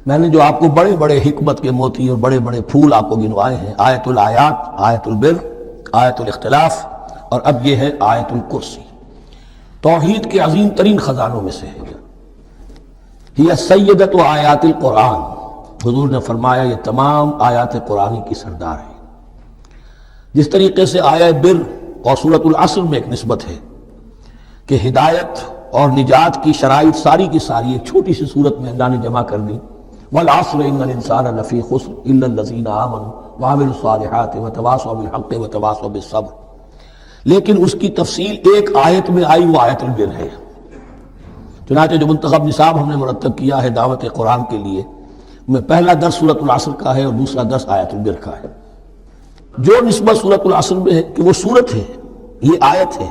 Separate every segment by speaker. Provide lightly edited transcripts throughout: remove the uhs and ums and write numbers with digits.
Speaker 1: میں نے جو آپ کو بڑے بڑے حکمت کے موتی اور بڑے بڑے پھول آپ کو گنوائے ہیں، آیت الآیات، آیت البر، آیت الاختلاف، اور اب یہ ہے آیت الکرسی، توحید کے عظیم ترین خزانوں میں سے ہے۔ یہ سیدۃ آیات القرآن، حضور نے فرمایا یہ تمام آیات قرآن کی سردار ہے۔ جس طریقے سے آیہ بر اور سورۃ العصر میں ایک نسبت ہے کہ ہدایت اور نجات کی شرائط ساری کی ساری ایک چھوٹی سی صورت میں اللہ نے جمع کر دی، والعصر ان الانسان لفی خسر الا الذین آمنوا وعملوا الصالحات وتواصوا بالحق وتواصوا بالصبر، لیکن اس کی تفصیل ایک آیت میں آئی، وہ آیت البر ہے۔ چنانچہ جو منتخب نصاب ہم نے مرتب کیا ہے دعوت قرآن کے لیے، میں پہلا درس سورۃ العصر کا ہے اور دوسرا درس آیت البر کا ہے۔ جو نسبت سورۃ العصر میں ہے کہ وہ سورت ہے، یہ آیت ہے،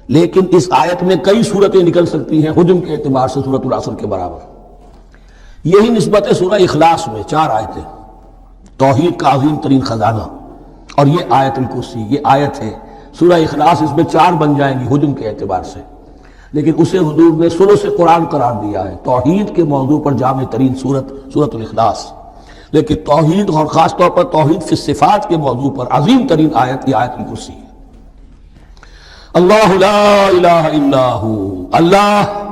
Speaker 1: لیکن اس آیت میں کئی صورتیں نکل سکتی ہیں حجم کے اعتبار سے سورۃ العصر کے برابر۔ یہی نسبت ہے سورہ اخلاص میں، 4 آیتیں، توحید کا عظیم ترین خزانہ، اور یہ آیت الکرسی، یہ آیت ہے سورہ اخلاص، اس میں 4 بن جائیں گی حجم کے اعتبار سے، لیکن اسے حضور نے ثلث قرآن قرار دیا ہے۔ توحید کے موضوع پر جامع ترین سورۃ الاخلاص، لیکن توحید اور خاص طور پر توحید فی الصفات کے موضوع پر عظیم ترین آیت یہ آیت الکرسی ہے۔ اللہ لا الہ الا ہو، اللہ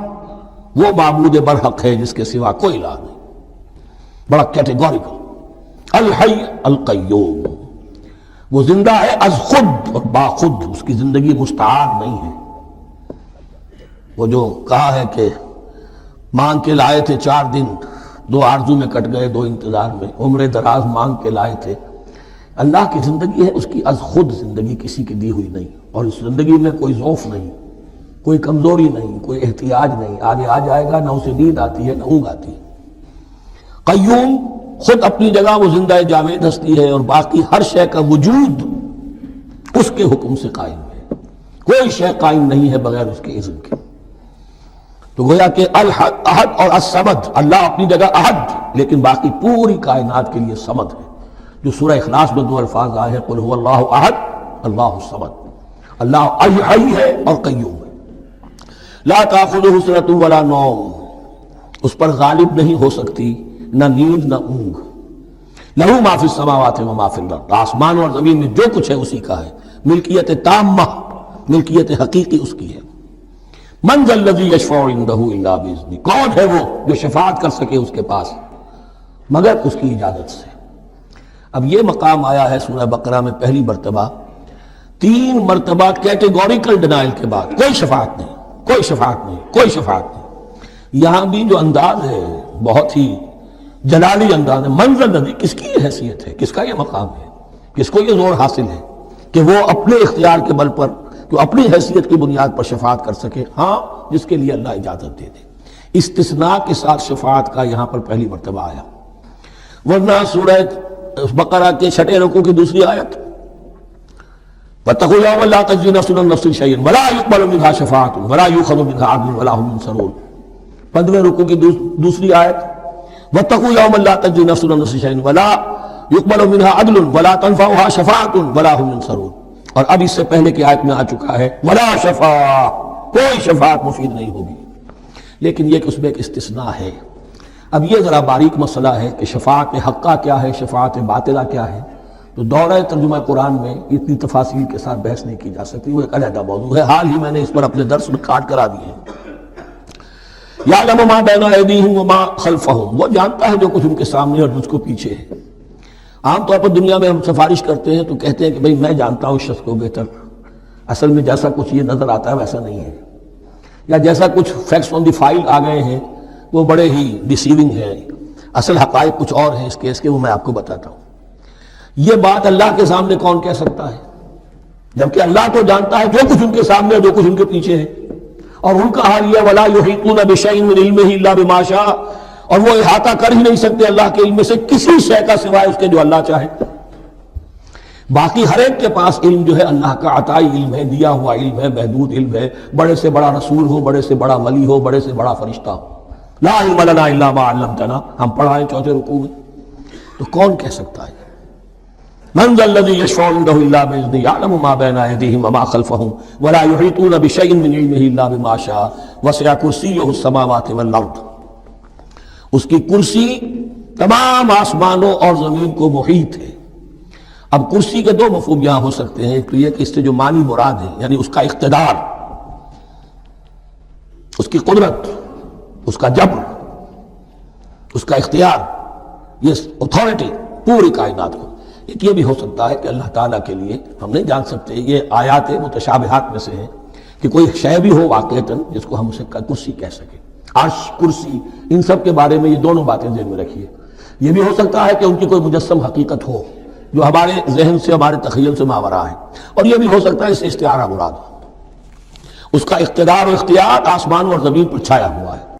Speaker 1: وہ معبود برحق ہے جس کے سوا کوئی الہ نہیں، بڑا کیٹیگوریکل۔ الحی القیوم، وہ زندہ ہے از خود اور باخود، اس کی زندگی مستعار نہیں ہے۔ وہ جو کہا ہے کہ مانگ کے لائے تھے 4 دن، 2 آرزو میں کٹ گئے، 2 انتظار میں، عمر دراز مانگ کے لائے تھے۔ اللہ کی زندگی ہے اس کی از خود زندگی، کسی کی دی ہوئی نہیں، اور اس زندگی میں کوئی ضعف نہیں، کوئی کمزوری نہیں، کوئی احتیاج نہیں، آگے آ جائے گا، نہ اسے نیند آتی ہے نہ اونگ آتی ہے۔ قیوم، خود اپنی جگہ وہ زندہ جاوید ہستی ہے، اور باقی ہر شے کا وجود اس کے حکم سے قائم ہے، کوئی شے قائم نہیں ہے بغیر اس کے اذن کے۔ تو گویا کہ احد اور الصمد، اللہ اپنی جگہ احد، لیکن باقی پوری کائنات کے لیے صمد ہے۔ جو سورہ اخلاص میں 2 الفاظ آئے ہیں، قل هو اللہ احد اللہ الصمد، اللہ حی ہے اور قیوم ہے۔ لا تأخذہ سنۃ ولا نوم، اس پر غالب نہیں ہو سکتی نہ نیند نہ اونگ۔ لہ ما فی السماوات و ما فی الارض، آسمان اور زمین میں جو کچھ ہے اسی کا ہے، ملکیت تامہ، ملکیت حقیقی اس کی ہے۔ من ذا الذی یشفع عندہ الا باذنہ، کون ہے وہ جو شفاعت کر سکے اس کے پاس مگر اس کی اجازت سے۔ اب یہ مقام آیا ہے سورہ بقرہ میں پہلی مرتبہ، 3 مرتبہ کیٹیگوریکل ڈینائل کے بعد، کوئی شفاعت نہیں، کوئی شفاعت نہیں، کوئی شفاعت نہیں۔ یہاں بھی جو انداز ہے بہت ہی جلالی انداز ہے۔ من ذا الذی، کس کی یہ حیثیت ہے، کس کا یہ مقام ہے، کس کو یہ زور حاصل ہے کہ وہ اپنے اختیار کے بل پر، کہ اپنی حیثیت کی بنیاد پر شفاعت کر سکے؟ ہاں، جس کے لیے اللہ اجازت دے دے۔ استثناء کے ساتھ شفاعت کا یہاں پر پہلی مرتبہ آیا، ورنہ سورہ بقرہ کے 6 رکوع کی دوسری آیت، وَاتَّقُوا يَوْمًا لَا تَجْزِي نَفْسٌ عَن نَفْسٍ شَيْئًا وَلَا يُقْبَلُ مِنْهَا شَفَاعَةٌ وَلَا يُؤْخَذُ مِنْهَا عَدْلٌ وَلَا هُمْ يُنصَرُونَ۔ 15 رکوع کی دوسری آیت، وَاتَّقُوا يَوْمًا لَا تَجْزِي نَفْسٌ عَن نَفْسٍ شَيْئًا وَلَا يُقْبَلُ مِنْهَا عَدْلٌ وَلَا تَنفَعُهَا شَفَاعَةٌ وَلَا هُمْ يُنصَرُونَ۔ اور اب اس سے پہلے کی آیت میں آ چکا ہے وَلَا شَفَاعَةٌ، کوئی شفاعت مفید نہیں ہوگی، لیکن یہ کہ اس میں ایک استثناء ہے۔ اب یہ ذرا باریک مسئلہ ہے کہ شفاعت حقہ کیا ہے، شفاعت باطلہ کیا ہے، تو دورہ ترجمہ قرآن میں اتنی تفاصیل کے ساتھ بحث نہیں کی جا سکتی، وہ ایک علیحدہ موضوع ہے۔ حال ہی میں نے اس پر اپنے درس میں کاٹ کرا دیے ہیں۔ یعلم ما بین ایدیہم وما خلفہم، وہ جانتا ہے جو کچھ ان کے سامنے اور مجھ کو پیچھے ہے۔ عام طور پر دنیا میں ہم سفارش کرتے ہیں تو کہتے ہیں کہ بھئی میں جانتا ہوں اس شخص کو بہتر، اصل میں جیسا کچھ یہ نظر آتا ہے ویسا نہیں ہے، یا جیسا کچھ فیکٹس آن دی فائل آ گئے ہیں وہ بڑے ہی ڈیسیونگ ہیں، اصل حقائق کچھ اور ہیں اس کیس کے، وہ میں آپ کو بتاتا ہوں۔ یہ بات اللہ کے سامنے کون کہہ سکتا ہے، جبکہ اللہ تو جانتا ہے جو کچھ ان کے سامنے جو کچھ ان کے پیچھے ہے، اور ان کا حال یہ وَلَا يُحِيطُونَ بِشَيْءٍ مِّنْ عِلْمِهِ إِلَّا بِمَا شَاءَ، اور وہ احاطہ کر ہی نہیں سکتے اللہ کے علم سے کسی شے کا سوائے اس کے جو اللہ چاہے۔ باقی ہر ایک کے پاس علم جو ہے اللہ کا عطائی علم ہے، دیا ہوا علم ہے، محدود علم ہے، بڑے سے بڑا رسول ہو، بڑے سے بڑا ولی ہو، بڑے سے بڑا فرشتہ ہو۔ لا علم لنا الا ما علمتنا، ہم پڑھائیں 4 رکوع میں، تو کون کہہ سکتا ہے؟ من ذا الذی یشفع عنده الا باذنہ یعلم ما بین ایدیہم وما خلفہم ولا یحیطون بشیء من علمہ الا بما شاء وسع کرسیہ السماوات والارض۔ اس کی کرسی تمام آسمانوں اور زمین کو محیط ہے۔ اب کرسی کے دو مفہوم یہاں ہو سکتے ہیں، ایک تو یہ کہ اس سے جو معنی مراد ہے یعنی اس کا اقتدار، اس کی قدرت، اس کا جبر، اس کا اختیار، یہ اتھارٹی پوری کائنات کو۔ ایک یہ بھی ہو سکتا ہے کہ اللہ تعالیٰ کے لیے ہم نہیں جان سکتے، یہ آیات متشابہات میں سے ہیں کہ کوئی شے بھی ہو واقعتاً جس کو ہم اسے کرسی کہہ سکیں، عرش، کرسی، ان سب کے بارے میں یہ دونوں باتیں ذہن میں رکھیے۔ یہ بھی ہو سکتا ہے کہ ان کی کوئی مجسم حقیقت ہو جو ہمارے ذہن سے، ہمارے تخیل سے ماورا ہے، اور یہ بھی ہو سکتا ہے اس سے استعارہ مراد ہو۔ اس کا اقتدار و اختیار آسمان اور زمین پر چھایا ہوا ہے۔